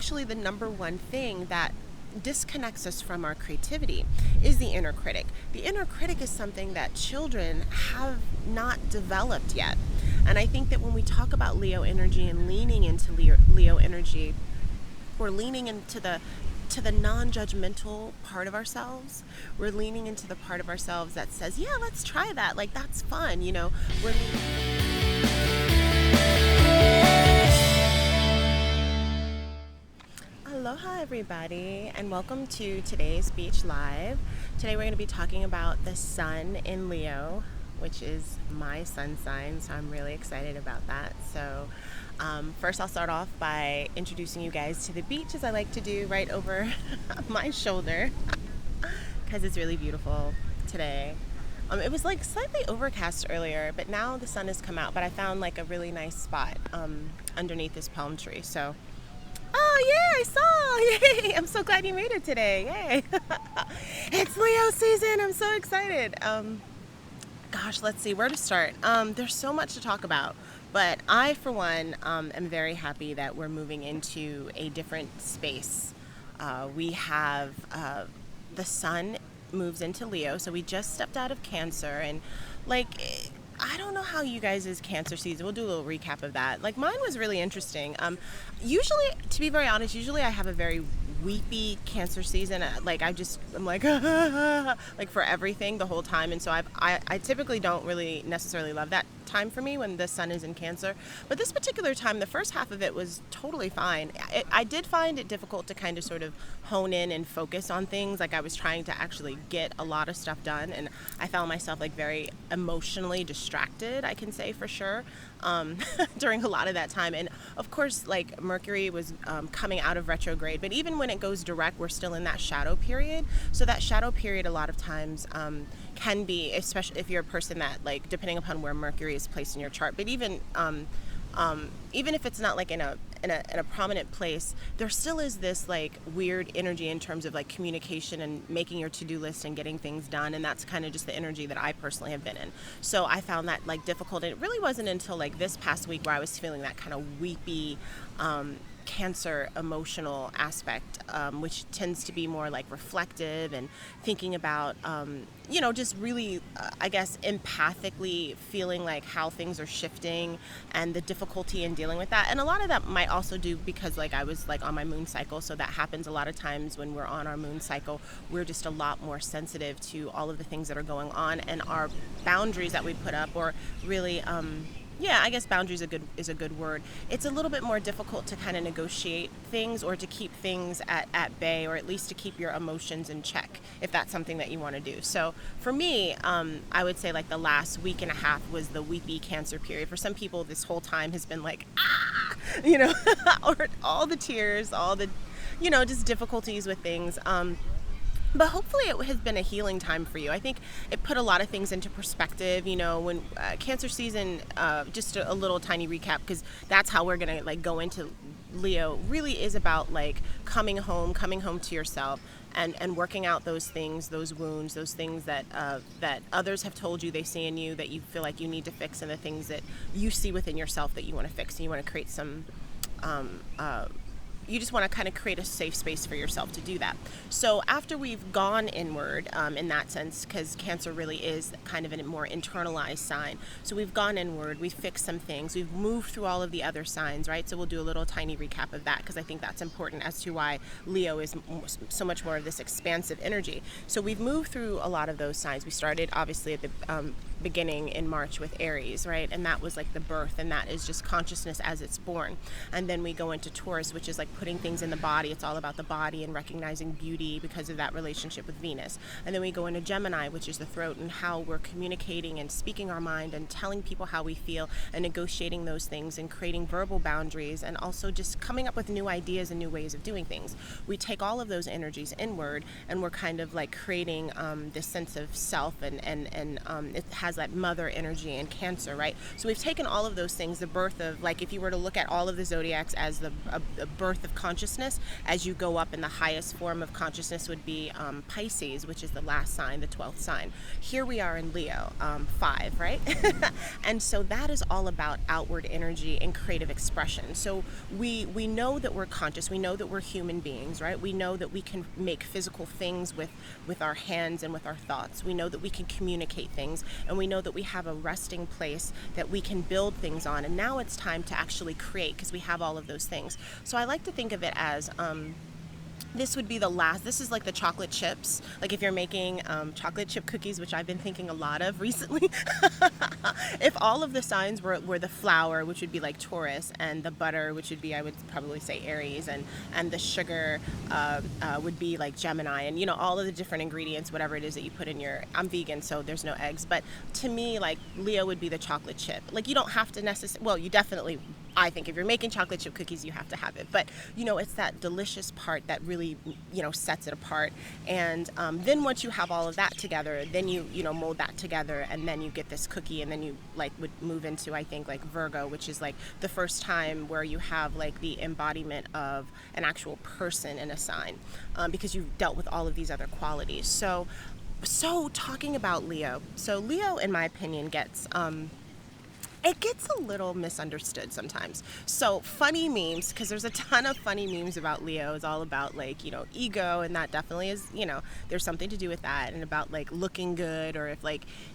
actually the number one thing that disconnects us from our creativity is the inner critic. The inner critic is something that children have not developed yet. And I think that when we talk about Leo energy and leaning into Leo energy, we're leaning into the non-judgmental part of ourselves. We're leaning into the part of ourselves that says, yeah, let's try that. Like, that's fun, you know. Aloha, everybody, and welcome to today's Beach Live. Today we're going to be talking about the sun in Leo, which is my sun sign, so I'm really excited about that. So first I'll start off by introducing you guys to the beach, as I like to do, right over my shoulder, because it's really beautiful today. It was like slightly overcast earlier, but now the sun has come out, but I found like a really nice spot underneath this palm tree. So oh, yeah, I saw. Yay. I'm so glad you made it today. Yay. It's Leo season. I'm so excited. Gosh, let's see where to start. There's so much to talk about, but I, for one, am very happy that we're moving into a different space. We have the sun moves into Leo, so we just stepped out of Cancer, and like, I don't know how you guys' Cancer season, we'll do a little recap of that. Like, mine was really interesting. Usually, to be very honest, usually I have a very weepy Cancer season. Like, I'm like, like for everything the whole time. And so I typically don't really necessarily love that time for me when the sun is in Cancer. But this particular time, the first half of it was totally fine. I did find it difficult to kind of sort of hone in and focus on things. Like, I was trying to actually get a lot of stuff done, and I found myself like very emotionally distracted, I can say for sure, during a lot of that time. And of course, like, Mercury was coming out of retrograde, but even when it goes direct, we're still in that shadow period. So that shadow period a lot of times can be, especially if you're a person that, like, depending upon where Mercury is placed in your chart, but even if it's not like in a prominent place, there still is this like weird energy in terms of like communication and making your to-do list and getting things done, and that's kind of just the energy that I personally have been in. So I found that like difficult, and it really wasn't until like this past week where I was feeling that kind of weepy Cancer emotional aspect, which tends to be more like reflective and thinking about just really I guess empathically feeling like how things are shifting and the difficulty in dealing with that. And a lot of that might also do because like I was like on my moon cycle, so that happens a lot of times when we're on our moon cycle. We're just a lot more sensitive to all of the things that are going on, and our boundaries that we put up, or really I guess boundaries is a good word. It's a little bit more difficult to kind of negotiate things or to keep things at bay, or at least to keep your emotions in check, if that's something that you want to do. So for me, I would say like the last week and a half was the weepy Cancer period. For some people, this whole time has been like, or all the tears, all the, just difficulties with things. But hopefully it has been a healing time for you. I think it put a lot of things into perspective. When Cancer season, just a little tiny recap, because that's how we're going to like go into Leo, really is about like coming home to yourself and working out those things, those wounds, those things that others have told you they see in you that you feel like you need to fix, and the things that you see within yourself that you want to fix, and you want to create some you just want to kind of create a safe space for yourself to do that. So after we've gone inward, in that sense, because Cancer really is kind of a more internalized sign. So we've gone inward, we've fixed some things, we've moved through all of the other signs, right? So we'll do a little tiny recap of that, because I think that's important as to why Leo is so much more of this expansive energy. So we've moved through a lot of those signs. We started obviously at the beginning in March with Aries, right? And that was like the birth, and that is just consciousness as it's born. And then we go into Taurus, which is like putting things in the body. It's all about the body and recognizing beauty because of that relationship with Venus. And then we go into Gemini, which is the throat, and how we're communicating and speaking our mind and telling people how we feel and negotiating those things and creating verbal boundaries, and also just coming up with new ideas and new ways of doing things. We take all of those energies inward, and we're kind of like creating this sense of self, and it has that mother energy in Cancer, right? So we've taken all of those things, the birth of, like, if you were to look at all of the zodiacs as the birth of consciousness, as you go up, in the highest form of consciousness would be Pisces, which is the last sign, the 12th sign. Here we are in Leo, 5, right? And so that is all about outward energy and creative expression. So we know that we're conscious, we know that we're human beings, right? We know that we can make physical things with our hands and with our thoughts. We know that we can communicate things, and we know that we have a resting place that we can build things on. And now it's time to actually create, because we have all of those things. So I like to think of it as this would be the last, this is like the chocolate chips. Like if you're making chocolate chip cookies, which I've been thinking a lot of recently. If all of the signs were the flour, which would be like Taurus, and the butter, which would be, I would probably say, Aries, and the sugar would be like Gemini, and you know, all of the different ingredients, whatever it is that you put in your, I'm vegan, so there's no eggs, but to me, like, Leo would be the chocolate chip. Like, you don't have to necessarily, well, you definitely, I think if you're making chocolate chip cookies, you have to have it. But, you know, it's that delicious part that really, you know, sets it apart. And then once you have all of that together, then you know, mold that together, and then you get this cookie, and then you, like, would move into, I think, like Virgo, which is like the first time where you have like the embodiment of an actual person in a sign, because you've dealt with all of these other qualities. So talking about Leo. So Leo, in my opinion, gets it gets a little misunderstood sometimes. So funny memes, because there's a ton of funny memes about Leo. It's all about, like, you know, ego, and that definitely is, you know, there's something to do with that, and about like looking good, or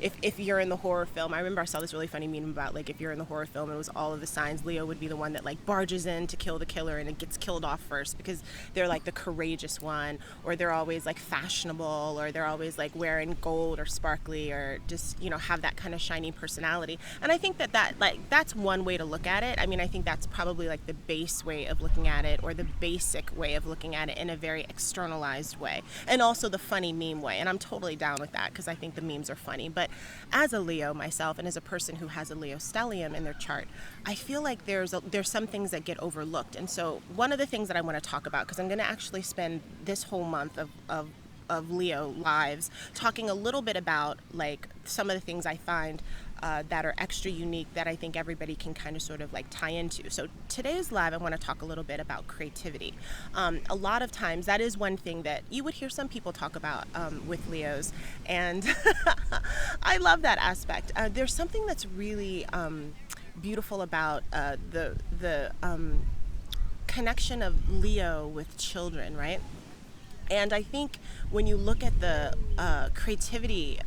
if you're in the horror film. I remember I saw this really funny meme about, like, if you're in the horror film and it was all of the signs, Leo would be the one that like barges in to kill the killer, and it gets killed off first, because they're like the courageous one, or they're always like fashionable, or they're always like wearing gold or sparkly, or just, you know, have that kind of shiny personality. And I think that that's one way to look at it. I mean, I think that's probably like the base way of looking at it, or the basic way of looking at it, in a very externalized way, and also the funny meme way. And I'm totally down with that, because I think the memes are funny. But as a Leo myself, and as a person who has a Leo stellium in their chart, I feel like there's some things that get overlooked. And so one of the things that I want to talk about, because I'm going to actually spend this whole month of Leo lives talking a little bit about, like, some of the things I find that are extra unique, that I think everybody can kind of sort of like tie into. So today's live, I want to talk a little bit about creativity. A lot of times that is one thing that you would hear some people talk about with Leos, and I love that aspect. There's something that's really beautiful about the connection of Leo with children, right? And I think when you look at the creativity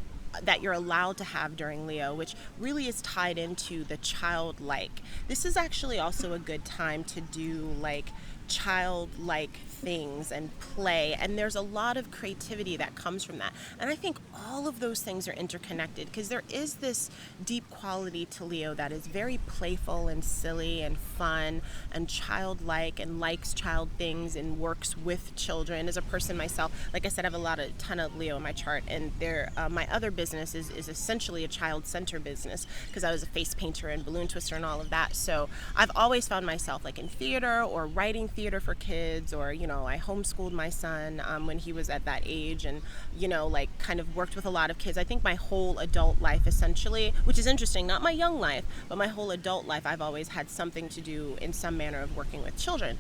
that you're allowed to have during Leo, which really is tied into the childlike, this is actually also a good time to do like childlike things and play, and there's a lot of creativity that comes from that. And I think all of those things are interconnected, because there is this deep quality to Leo that is very playful and silly and fun and childlike, and likes child things and works with children. As a person myself, like I said, I have a ton of Leo in my chart, and my other business is essentially a child center business, because I was a face painter and balloon twister and all of that. So I've always found myself like in theater, or writing theater for kids, or, you know, I homeschooled my son when he was at that age, and, you know, like kind of worked with a lot of kids. I think my whole adult life, essentially, which is interesting, not my young life, but my whole adult life, I've always had something to do in some manner of working with children.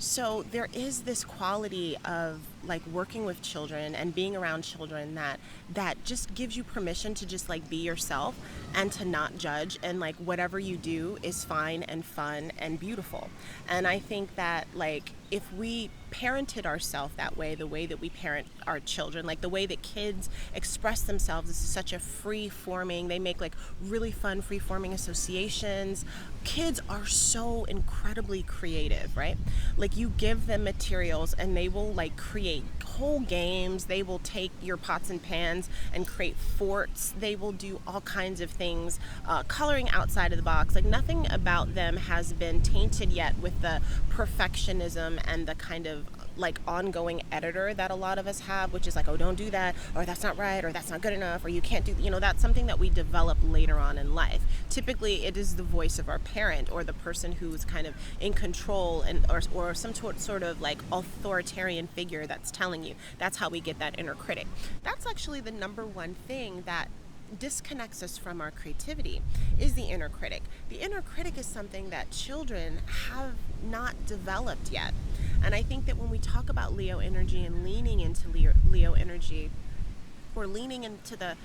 So there is this quality of like working with children and being around children that just gives you permission to just like be yourself, and to not judge, and like whatever you do is fine and fun and beautiful. And I think that, like, if we parented ourselves that way, the way that we parent our children, like the way that kids express themselves is such a free-forming, they make like really fun free-forming associations. Kids are so incredibly creative, right? Like, you give them materials and they will like create whole games. They will take your pots and pans and create forts. They will do all kinds of things, coloring outside of the box. Like, nothing about them has been tainted yet with the perfectionism and the kind of like ongoing editor that a lot of us have, which is like, oh, don't do that, or that's not right, or that's not good enough, or you can't do, you know, that's something that we develop later on in life. Typically it is the voice of our parent, or the person who's kind of in control, and or some sort of like authoritarian figure that's telling you. That's how we get that inner critic. That's actually the number one thing that disconnects us from our creativity is the inner critic. The inner critic is something that children have not developed yet. And I think that when we talk about Leo energy and leaning into Leo energy, we're leaning into the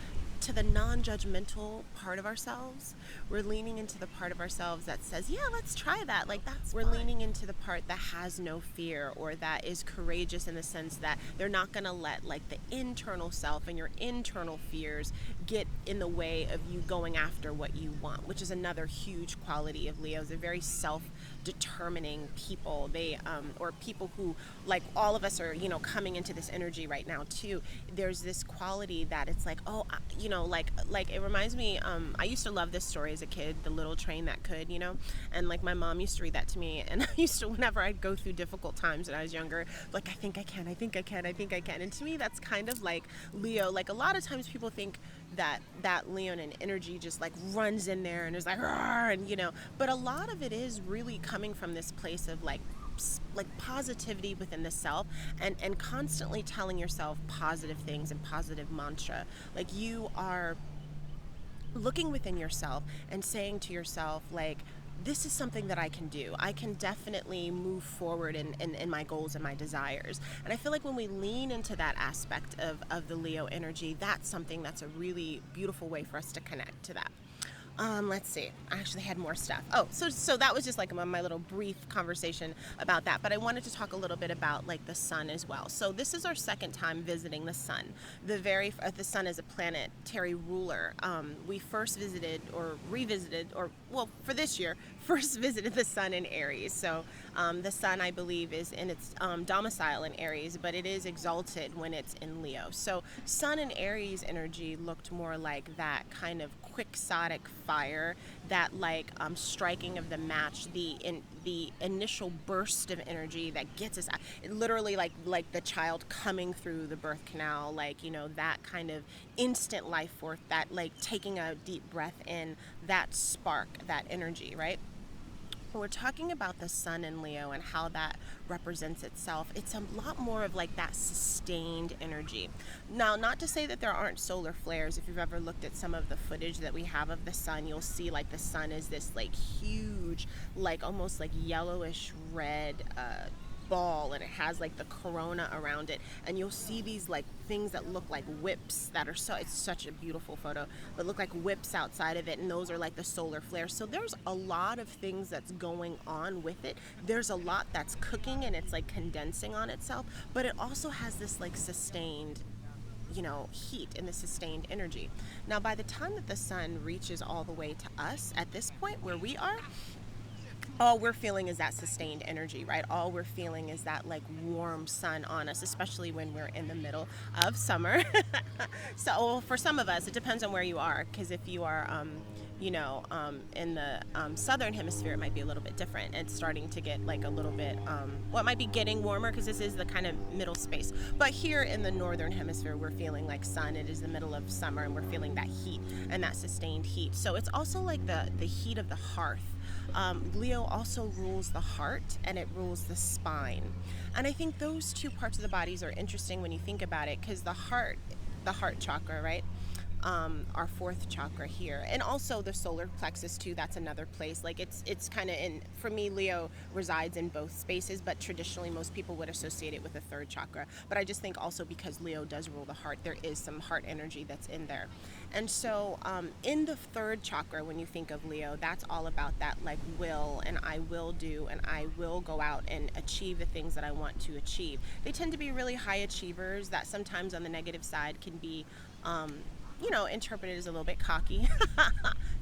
non-judgmental part of ourselves. We're leaning into the part of ourselves that says, yeah, let's try that, like that's we're fun. Leaning into the part that has no fear, or that is courageous in the sense that they're not going to let like the internal self and your internal fears get in the way of you going after what you want, which is another huge quality of Leos. They're very self-determining people. They or people who, like all of us are, coming into this energy right now too. There's this quality that it's like, oh, like it reminds me, I used to love this story as a kid, The Little Train That Could, and like my mom used to read that to me, and I used to, whenever I'd go through difficult times when I was younger, like I think I can, and to me that's kind of like Leo. Like a lot of times people think that Leonine energy just like runs in there and is like, and but a lot of it is really coming from this place of like positivity within the self, and constantly telling yourself positive things and positive mantra. Like you are looking within yourself and saying to yourself, like, this is something that I can do. I can definitely move forward in my goals and my desires. And I feel like when we lean into that aspect of the Leo energy, that's something that's a really beautiful way for us to connect to that. Let's see. I actually had more stuff. Oh, so that was just like my little brief conversation about that. But I wanted to talk a little bit about like the sun as well. So this is our second time visiting the sun. The sun is a planetary ruler. We first visited or revisited, or well, for this year, first visited the sun in Aries. So the sun, I believe, is in its domicile in Aries, but it is exalted when it's in Leo. So sun in Aries energy looked more like that kind of quixotic fire, that like striking of the match, the initial burst of energy that gets us out. It literally like the child coming through the birth canal, like that kind of instant life force, that like taking a deep breath in, that spark, that energy, right? We're talking about the sun in Leo and how that represents itself. It's a lot more of like that sustained energy. Now, not to say that there aren't solar flares. If you've ever looked at some of the footage that we have of the sun, you'll see like the sun is this like huge, like almost like yellowish red ball, and it has like the corona around it, and you'll see these like things that look like whips that are it's such a beautiful photo, but look like whips outside of it, and those are like the solar flares. So there's a lot of things that's going on with it. There's a lot that's cooking, and it's like condensing on itself, but it also has this like sustained heat and the sustained energy. Now by the time that the sun reaches all the way to us at this point where we are, all we're feeling is that sustained energy, right? All we're feeling is that like warm sun on us, especially when we're in the middle of summer. So for some of us, it depends on where you are, because if you are, in the southern hemisphere, it might be a little bit different. It's starting to get like a little bit, it might be getting warmer because this is the kind of middle space. But here in the northern hemisphere, we're feeling like sun. It is the middle of summer, and we're feeling that heat and that sustained heat. So it's also like the heat of the hearth. Leo also rules the heart, and it rules the spine. And I think those two parts of the bodies are interesting when you think about it, because the heart chakra, right? Our fourth chakra here, and also the solar plexus too. That's another place. Like it's kind of in, for me, Leo resides in both spaces, but traditionally most people would associate it with the third chakra. But I just think also because Leo does rule the heart, there is some heart energy that's in there. And so in the third chakra, when you think of Leo, that's all about that like will, and I will do, and I will go out and achieve the things that I want to achieve. They tend to be really high achievers that sometimes on the negative side can be interpreted as a little bit cocky.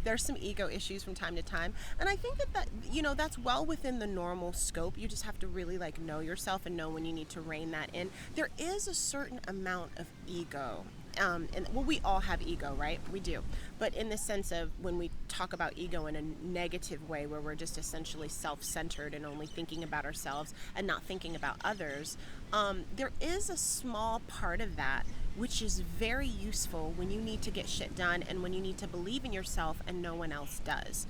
There's some ego issues from time to time, and I think that that's well within the normal scope. You just have to really like know yourself and know when you need to rein that in. There is a certain amount of ego, and we all have ego, right? We do, but in the sense of when we talk about ego in a negative way, where we're just essentially self-centered and only thinking about ourselves and not thinking about others, there is a small part of that which is very useful when you need to get shit done and when you need to believe in yourself and no one else does.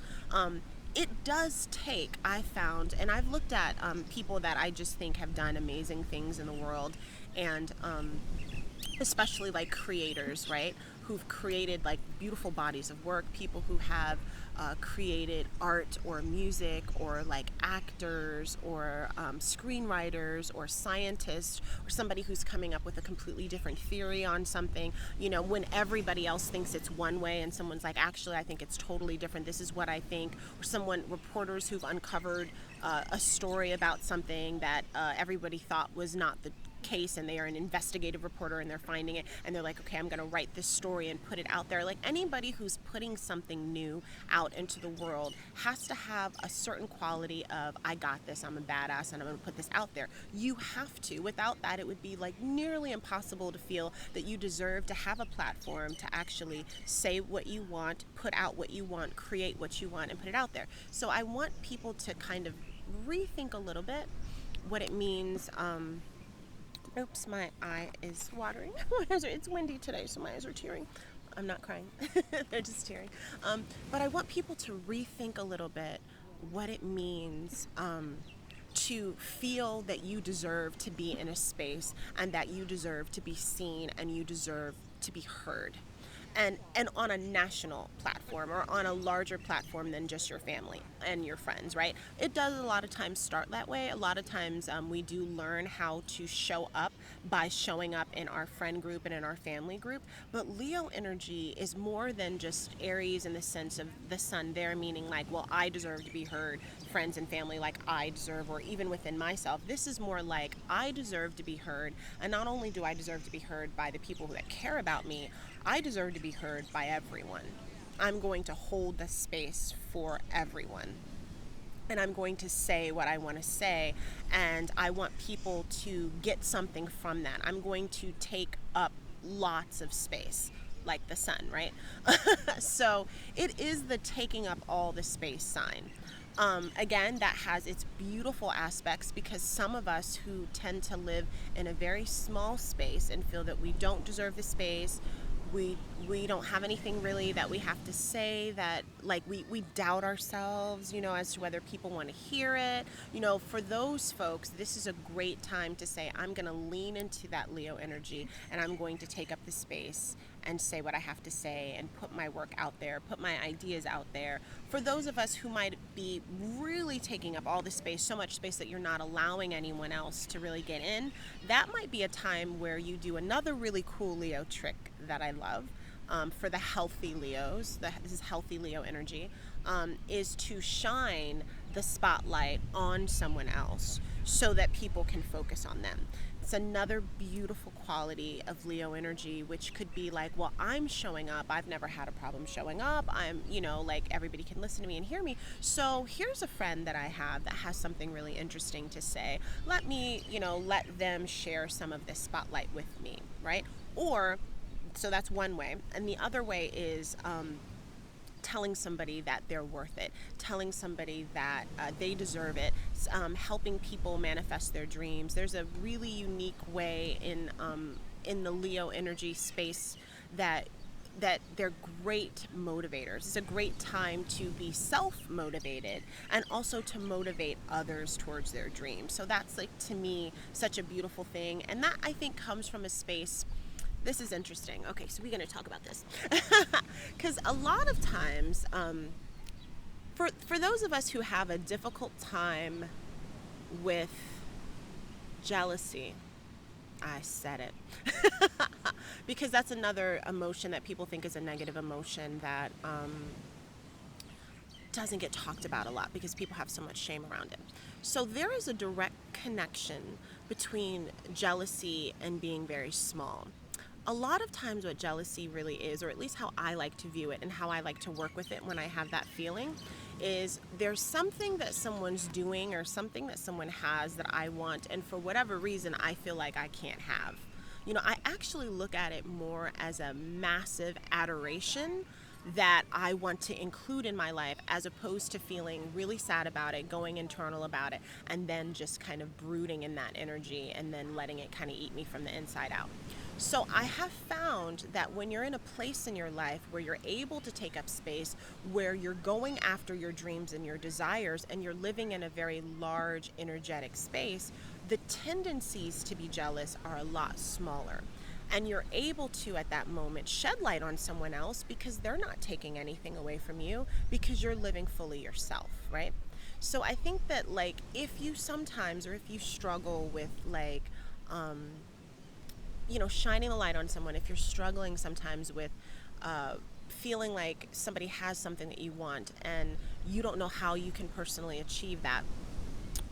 It does take, I found, and I've looked at people that I just think have done amazing things in the world, and especially like creators, right? who've created like beautiful bodies of work, people who have created art or music, or like actors or screenwriters or scientists, or somebody who's coming up with a completely different theory on something, when everybody else thinks it's one way and someone's like, actually, I think it's totally different. This is what I think. Or reporters who've uncovered a story about something that everybody thought was not the case, and they are an investigative reporter and they're finding it, and they're like, okay, I'm going to write this story and put it out there. Like, anybody who's putting something new out into the world has to have a certain quality of, I got this, I'm a badass, and I'm going to put this out there. You have to. Without that, it would be like nearly impossible to feel that you deserve to have a platform to actually say what you want, put out what you want, create what you want, and put it out there. So I want people to kind of rethink a little bit what it means. Oops, my eye is watering. It's windy today, so my eyes are tearing. I'm not crying. They're just tearing. But I want people to rethink a little bit what it means to feel that you deserve to be in a space, and that you deserve to be seen, and you deserve to be heard. And on a national platform, or on a larger platform than just your family and your friends, right? It does a lot of times start that way. A lot of times we do learn how to show up by showing up in our friend group and in our family group. But Leo energy is more than just Aries in the sense of the sun there, meaning like, well, I deserve to be heard, friends and family like I deserve, or even within myself. This is more like, I deserve to be heard. And not only do I deserve to be heard by the people that care about me, I deserve to be heard by everyone. I'm going to hold the space for everyone. And I'm going to say what I want to say. And I want people to get something from that. I'm going to take up lots of space, like the sun, right? So it is the taking up all the space sign. Again, that has its beautiful aspects, because some of us who tend to live in a very small space and feel that we don't deserve the space, we don't have anything really that we have to say, that like we doubt ourselves, as to whether people want to hear it. For those folks, this is a great time to say, I'm going to lean into that Leo energy, and I'm going to take up the space and say what I have to say, and put my work out there, put my ideas out there. For those of us who might be really taking up all the space, so much space that you're not allowing anyone else to really get in, that might be a time where you do another really cool Leo trick that I love. For the healthy Leos, this is healthy Leo energy, is to shine the spotlight on someone else so that people can focus on them. It's another beautiful quality of Leo energy, which could be like, well, I'm showing up. I've never had a problem showing up. I'm, like, everybody can listen to me and hear me. So here's a friend that I have that has something really interesting to say. Let me, let them share some of this spotlight with me, right? So that's one way. And the other way is telling somebody that they're worth it, telling somebody that they deserve it, helping people manifest their dreams. There's a really unique way in the Leo energy space that they're great motivators. It's a great time to be self-motivated and also to motivate others towards their dreams. So that's, like, to me, such a beautiful thing. And that, I think, comes from a space. This is interesting. Okay, so we're going to talk about this. Because a lot of times, for those of us who have a difficult time with jealousy, I said it. Because that's another emotion that people think is a negative emotion that doesn't get talked about a lot because people have so much shame around it. So there is a direct connection between jealousy and being very small. A lot of times what jealousy really is, or at least how I like to view it and how I like to work with it when I have that feeling, is there's something that someone's doing or something that someone has that I want, and for whatever reason I feel like I can't have. I actually look at it more as a massive adoration that I want to include in my life, as opposed to feeling really sad about it, going internal about it, and then just kind of brooding in that energy and then letting it kind of eat me from the inside out. So I have found that when you're in a place in your life where you're able to take up space, where you're going after your dreams and your desires, and you're living in a very large energetic space, the tendencies to be jealous are a lot smaller. And you're able to, at that moment, shed light on someone else because they're not taking anything away from you because you're living fully yourself, right? So I think that, like, if you sometimes, or if you struggle with, like, shining a light on someone, if you're struggling sometimes with uh, feeling like somebody has something that you want and you don't know how you can personally achieve that,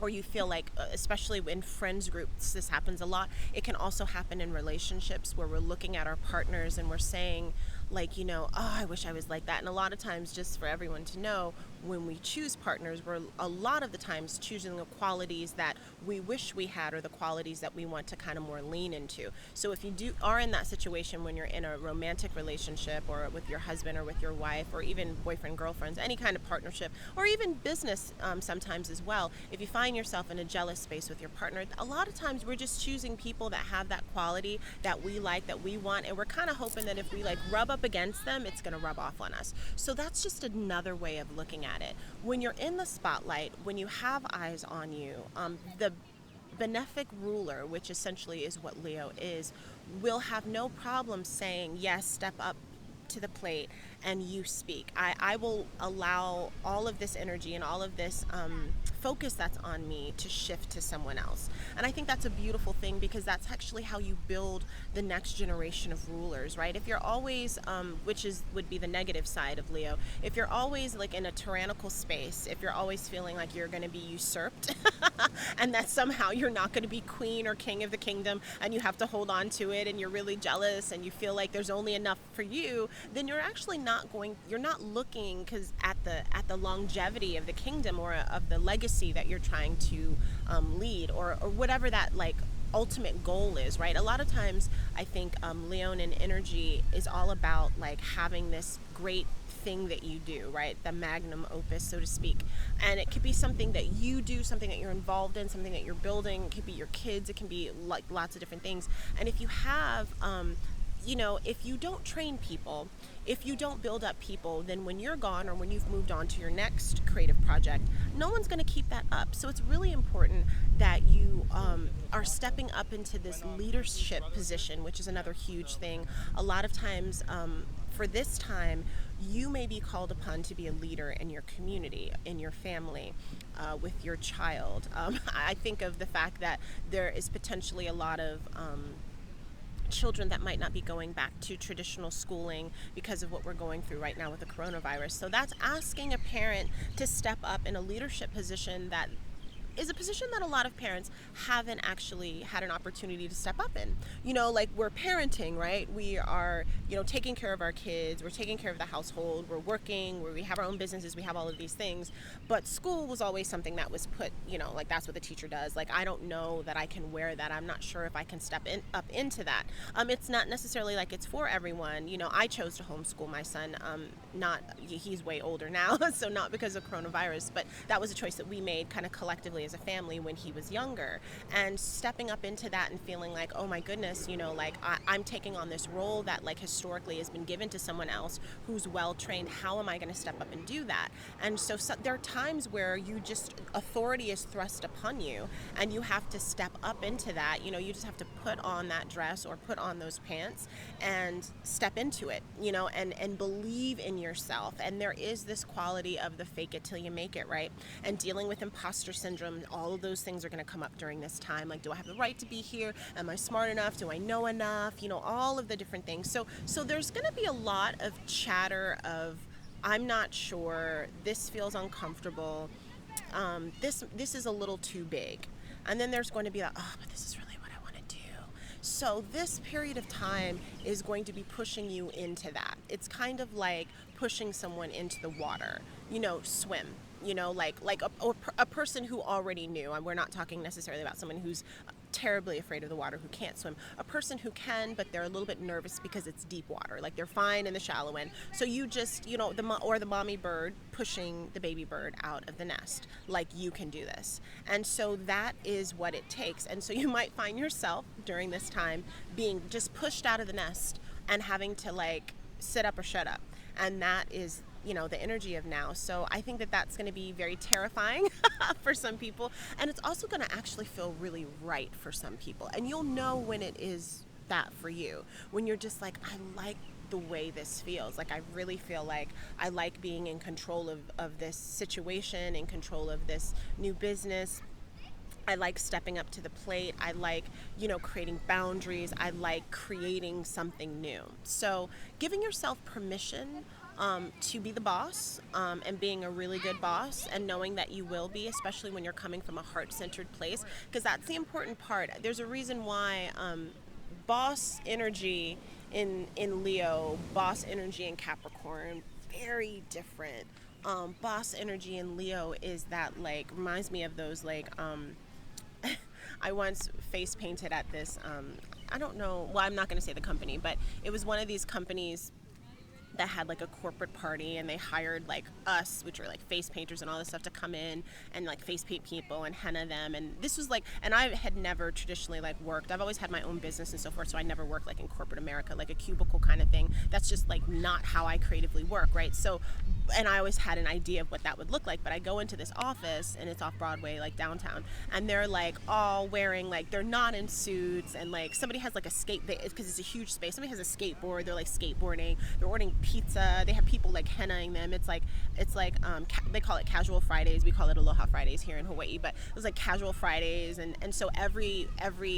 or you feel like, especially in friends groups, this happens a lot. It can also happen in relationships where we're looking at our partners and we're saying, like, oh, I wish I was like that. And a lot of times, just for everyone to know, when we choose partners, we're a lot of the times choosing the qualities that we wish we had, or the qualities that we want to kind of more lean into. So if you are in that situation when you're in a romantic relationship, or with your husband or with your wife, or even boyfriend, girlfriends, any kind of partnership, or even business, sometimes as well, if you find yourself in a jealous space with your partner, a lot of times we're just choosing people that have that quality that we like, that we want, and we're kind of hoping that if we, like, rub up against them, it's going to rub off on us. So that's just another way of looking at it. When you're in the spotlight, when you have eyes on you, the benefic ruler, which essentially is what Leo is, will have no problem saying, yes, step up to the plate and you speak. I will allow all of this energy and all of this focus that's on me to shift to someone else. And I think that's a beautiful thing, because that's actually how you build the next generation of rulers, right? If you're always, would be the negative side of Leo, if you're always, like, in a tyrannical space, if you're always feeling like you're going to be usurped and that somehow you're not going to be queen or king of the kingdom and you have to hold on to it, and you're really jealous and you feel like there's only enough for you, then you're actually you're not looking at the longevity of the kingdom, or of the legacy that you're trying to lead, or whatever that, like, ultimate goal is, right? A lot of times I think Leonin energy is all about, like, having this great thing that you do, right? The magnum opus, so to speak. And it could be something that you do, something that you're involved in, something that you're building. It could be your kids, it can be, like, lots of different things. And if you have if you don't train people, if you don't build up people, then when you're gone, or when you've moved on to your next creative project, no one's going to keep that up. So it's really important that you are stepping up into this leadership position, which is another huge thing. A lot of times, for this time, you may be called upon to be a leader in your community, in your family, with your child. I think of the fact that there is potentially a lot of children that might not be going back to traditional schooling because of what we're going through right now with the coronavirus. So that's asking a parent to step up in a leadership position that is a position that a lot of parents haven't actually had an opportunity to step up in. Like, we're parenting, right? We are, taking care of our kids, we're taking care of the household, we're working, we have our own businesses, we have all of these things. But school was always something that was put, like, that's what the teacher does. Like, I don't know that I can wear that. I'm not sure if I can step up into that. It's not necessarily like it's for everyone. I chose to homeschool my son. He's way older now, so not because of coronavirus, but that was a choice that we made kind of collectively as a family when he was younger. And stepping up into that and feeling like, oh my goodness, like, I'm taking on this role that, like, historically has been given to someone else who's well trained. How am I going to step up and do that? And so there are times where authority is thrust upon you and you have to step up into that. You just have to put on that dress or put on those pants and step into it, and believe in yourself. And there is this quality of the fake it till you make it, right? And dealing with imposter syndrome, all of those things are going to come up during this time. Like, do I have the right to be here? Am I smart enough? Do I know enough? All of the different things. So there's going to be a lot of chatter of, I'm not sure, this feels uncomfortable, this is a little too big. And then there's going to be like, oh, but this is really what I want to do. So this period of time is going to be pushing you into that. It's kind of like pushing someone into the water, swim. Like a person who already knew, and we're not talking necessarily about someone who's terribly afraid of the water, who can't swim. A person who can, but they're a little bit nervous because it's deep water. Like, they're fine in the shallow end. So you just, the mommy bird pushing the baby bird out of the nest. Like, you can do this. And so that is what it takes. And so you might find yourself during this time being just pushed out of the nest and having to, like, sit up or shut up. And that is, the energy of now. So I think that that's going to be very terrifying for some people. And it's also going to actually feel really right for some people. And you'll know when it is that for you, when you're just like, I like the way this feels. Like, I really feel like I like being in control of this situation, in control of this new business. I like stepping up to the plate. I like, creating boundaries. I like creating something new. So giving yourself permission to be the boss, and being a really good boss, and knowing that you will be, especially when you're coming from a heart-centered place, because that's the important part. There's a reason why boss energy in Leo, boss energy in Capricorn, very different. Boss energy in Leo is that, like, reminds me of those, like, I once face painted at this, I don't know, well, I'm not going to say the company, but it was one of these companies that had like a corporate party, and they hired like us, which were like face painters and all this stuff, to come in and like face paint people and henna them. And this was like, and I had never traditionally like worked, I've always had my own business and so forth, so I never worked like in corporate America, like a cubicle kind of thing. That's just like not how I creatively work, right? So, and I always had an idea of what that would look like. But I go into this office, and it's off Broadway, like downtown, and they're like all wearing, like, they're not in suits, and like somebody has like a skate, because it's a huge space, somebody has a skateboard, they're like skateboarding, they're ordering pizza, they have people like hennaing them. It's like they call it casual Fridays, we call it Aloha Fridays here in Hawaii, but it was like casual Fridays, and so every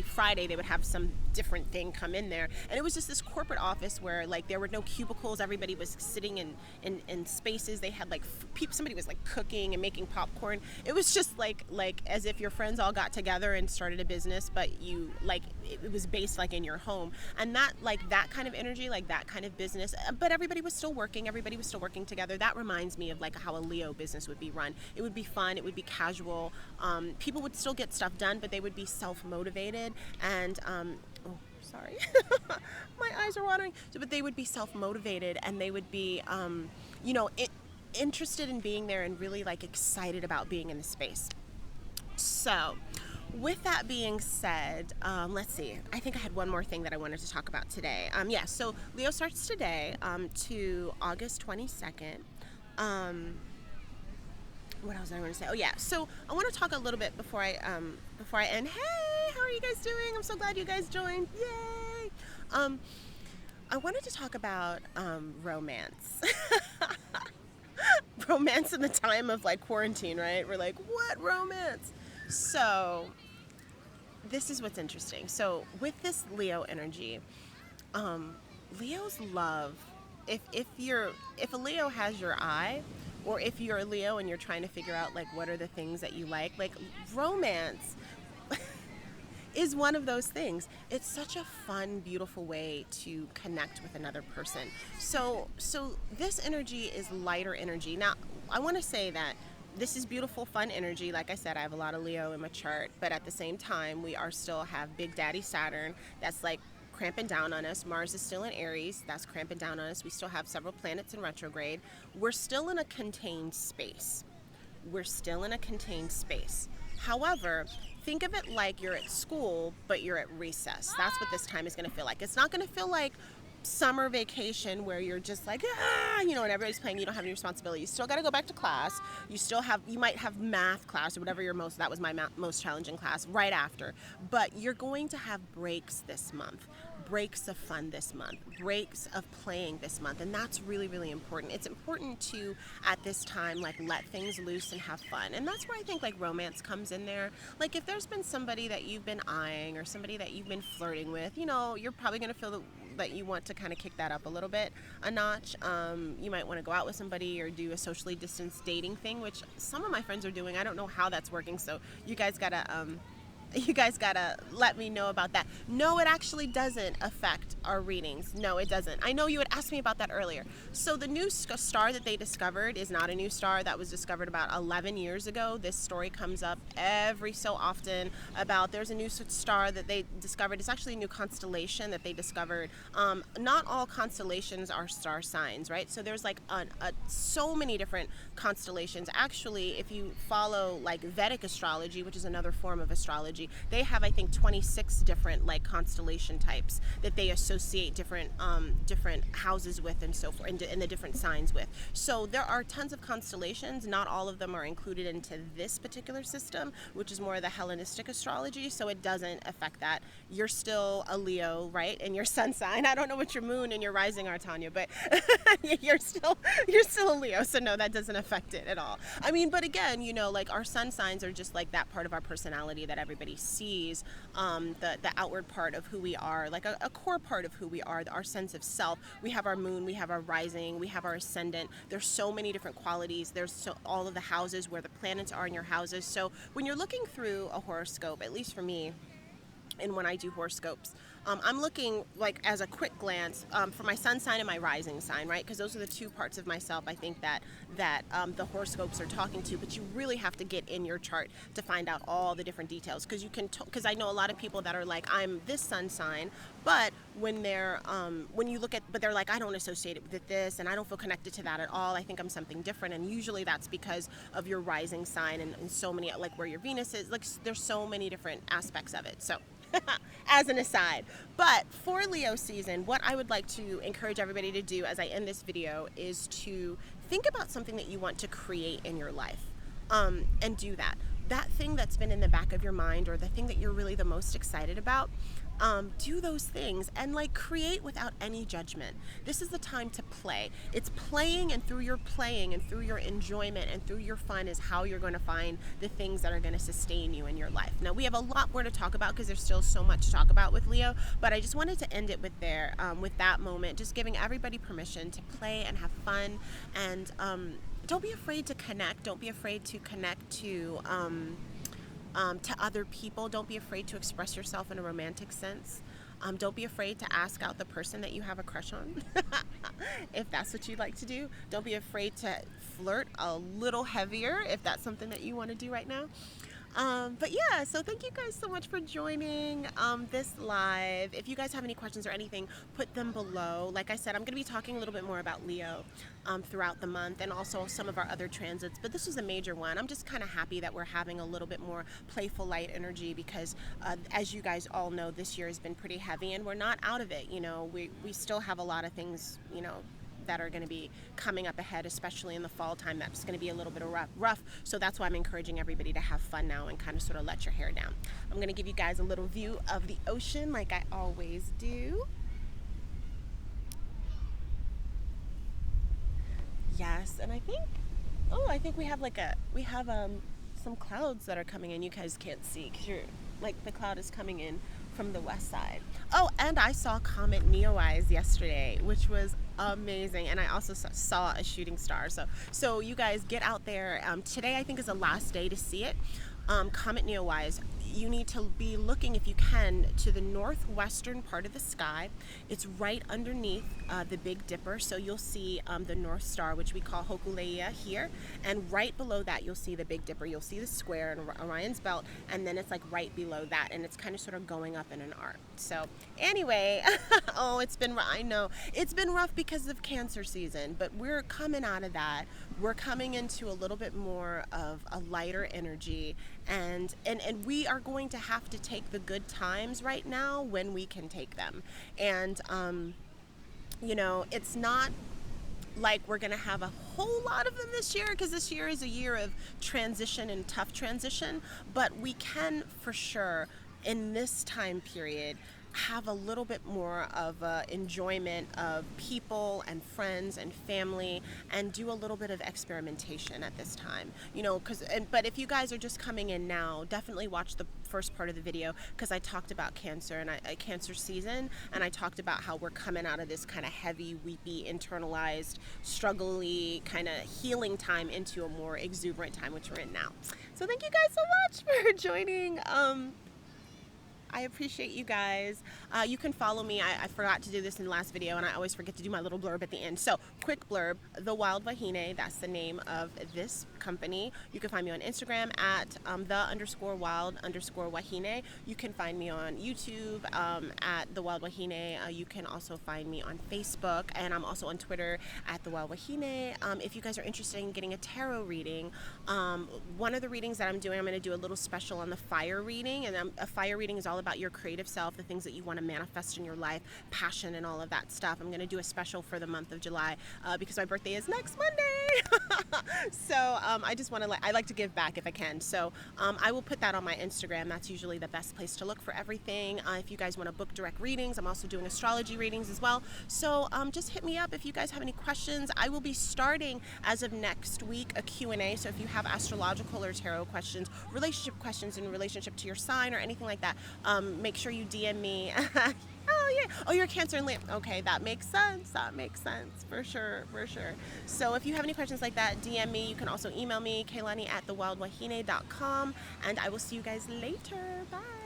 Friday they would have some different thing come in there. And it was just this corporate office where like there were no cubicles, everybody was sitting in spaces. They had like somebody was like cooking and making popcorn. It was just like as if your friends all got together and started a business, but you like it was based like in your home. And that, like, that kind of energy, like that kind of business, but everybody was still working, together. That reminds me of like how a Leo business would be run. It would be fun, it would be casual, people would still get stuff done, but they would be self-motivated, and oh, sorry, my eyes are watering. So, but they would be self-motivated, and they would be, interested in being there, and really like excited about being in the space. So, with that being said, let's see. I think I had one more thing that I wanted to talk about today. So Leo starts today to August 22nd. What else did I want to say? Oh yeah, so I want to talk a little bit before I end. Hey, how are you guys doing? I'm so glad you guys joined. Yay! I wanted to talk about romance. Romance in the time of like quarantine, right? We're like, what romance? So this is what's interesting. So with this Leo energy, Leos love, if a Leo has your eye, or if you're a Leo and you're trying to figure out like what are the things that you like romance is one of those things. It's such a fun, beautiful way to connect with another person. So this energy is lighter energy. Now, I want to say that this is beautiful, fun energy. Like I said, I have a lot of Leo in my chart, but at the same time, we still have Big Daddy Saturn. That's like cramping down on us. Mars is still in Aries. That's cramping down on us. We still have several planets in retrograde. We're still in a contained space. However, think of it like you're at school, but you're at recess. That's what this time is going to feel like. It's not going to feel like summer vacation where you're just like, and everybody's playing, you don't have any responsibility. You still got to go back to class. You might have math class or whatever that was my most challenging class right after. But you're going to have breaks this month, breaks of fun this month, breaks of playing this month. And that's really, really important. It's important to, at this time, like let things loose and have fun. And that's where I think like romance comes in there. Like if there's been somebody that you've been eyeing or somebody that you've been flirting with, you're probably going to feel that you want to kind of kick that up a notch. You might want to go out with somebody or do a socially distanced dating thing, which some of my friends are doing. I don't know how that's working, so you guys gotta let me know about that. No, it actually doesn't affect our readings. No, it doesn't. I know you had asked me about that earlier. So the new star that they discovered is not a new star. That was discovered about 11 years ago. This story comes up every so often about there's a new star that they discovered. It's actually a new constellation that they discovered. Not all constellations are star signs, right? So there's like so many different constellations. Actually, if you follow like Vedic astrology, which is another form of astrology, astrology. They have, I think, 26 different like constellation types that they associate different different houses with and so forth, and the different signs with. So there are tons of constellations. Not all of them are included into this particular system, which is more of the Hellenistic astrology. So it doesn't affect that. You're still a Leo, right? And your sun sign. I don't know what your moon and your rising are, Tanya, but you're still a Leo. So no, that doesn't affect it at all. I mean, but again, you know, like our sun signs are just like that part of our personality that everybody sees, the outward part of who we are, like a core part of who we are, our sense of self. We have our moon, we have our rising, we have our ascendant. There's so many different qualities. There's all of the houses where the planets are in your houses. So when you're looking through a horoscope, at least for me, and when I do horoscopes, I'm looking like as a quick glance for my sun sign and my rising sign, right? Because those are the two parts of myself I think that the horoscopes are talking to. But you really have to get in your chart to find out all the different details, because you can. Because I know a lot of people that are like, I'm this sun sign, but when they're when you look at, but they're like, I don't associate it with this, and I don't feel connected to that at all. I think I'm something different, and usually that's because of your rising sign and so many, like where your Venus is. Like there's so many different aspects of it. So. As an aside. But for Leo season, what I would like to encourage everybody to do as I end this video is to think about something that you want to create in your life, and do that. That thing that's been in the back of your mind, or the thing that you're really the most excited about, do those things and like create without any judgment. This is the time to play. It's playing, and through your playing and through your enjoyment and through your fun is how you're going to find the things that are going to sustain you in your life. Now we have a lot more to talk about because there's still so much to talk about with Leo, but I just wanted to end it with with that moment, just giving everybody permission to play and have fun, and don't be afraid to connect. Don't be afraid to connect to other people. Don't be afraid to express yourself in a romantic sense. Don't be afraid to ask out the person that you have a crush on, if that's what you'd like to do. Don't be afraid to flirt a little heavier if that's something that you want to do right now. But yeah, so thank you guys so much for joining this live. If you guys have any questions or anything, put them below. Like I said, I'm going to be talking a little bit more about Leo throughout the month, and also some of our other transits, but this was a major one. I'm just kind of happy that we're having a little bit more playful light energy, because as you guys all know, this year has been pretty heavy, and we're not out of it. You know, we still have a lot of things, you know, that are going to be coming up ahead, especially in the fall time. That's going to be a little bit of rough. So that's why I'm encouraging everybody to have fun now and kind of sort of let your hair down. I'm going to give you guys a little view of the ocean like I always do. Yes, and I think we have some clouds that are coming in. You guys can't see because you're like, the cloud is coming in from the west side. Oh, and I saw Comet Neowise yesterday, which was amazing, and I also saw a shooting star. So you guys get out there. Today I think is the last day to see it. Comet Neowise, you need to be looking, if you can, to the northwestern part of the sky. It's right underneath the Big Dipper, so you'll see the North Star, which we call Hokuleia here, and right below that you'll see the Big Dipper. You'll see the square and Orion's belt, and then it's like right below that, and it's kind of sort of going up in an arc. So anyway, oh, I know it's been rough because of Cancer season, but we're coming out of that. We're coming into a little bit more of a lighter energy, and we are going to have to take the good times right now when we can take them. And you know, it's not like we're going to have a whole lot of them this year, because this year is a year of transition and tough transition, but we can for sure in this time period have a little bit more of enjoyment of people and friends and family, and do a little bit of experimentation at this time, you know, but if you guys are just coming in now, definitely watch the first part of the video, because I talked about Cancer and Cancer season, and I talked about how we're coming out of this kind of heavy, weepy, internalized, struggly kind of healing time into a more exuberant time, which we're in now. So thank you guys so much for joining. I appreciate you guys. You can follow me. I forgot to do this in the last video, and I always forget to do my little blurb at the end. So, quick blurb: The Wild Wahine, that's the name of this company. You can find me on Instagram at the_wild_wahine. You can find me on YouTube at the Wild Wahine. You can also find me on Facebook, and I'm also on Twitter at the Wild Wahine. If you guys are interested in getting a tarot reading, one of the readings that I'm doing, I'm going to do a little special on the fire reading. And a fire reading is all about your creative self, the things that you want to manifest in your life, passion and all of that stuff. I'm going to do a special for the month of July because my birthday is next Monday. So I just want to, I like to give back if I can. So I will put that on my Instagram. That's usually the best place to look for everything. If you guys want to book direct readings, I'm also doing astrology readings as well. So just hit me up if you guys have any questions. I will be starting as of next week a Q&A. So if you have astrological or tarot questions, relationship questions in relationship to your sign or anything like that, make sure you DM me. Oh yeah. Oh, you're Cancer and Leo. Okay, that makes sense. That makes sense for sure, for sure. So if you have any questions like that, DM me. You can also email me, kaylani@thewildwahine.com, and I will see you guys later. Bye.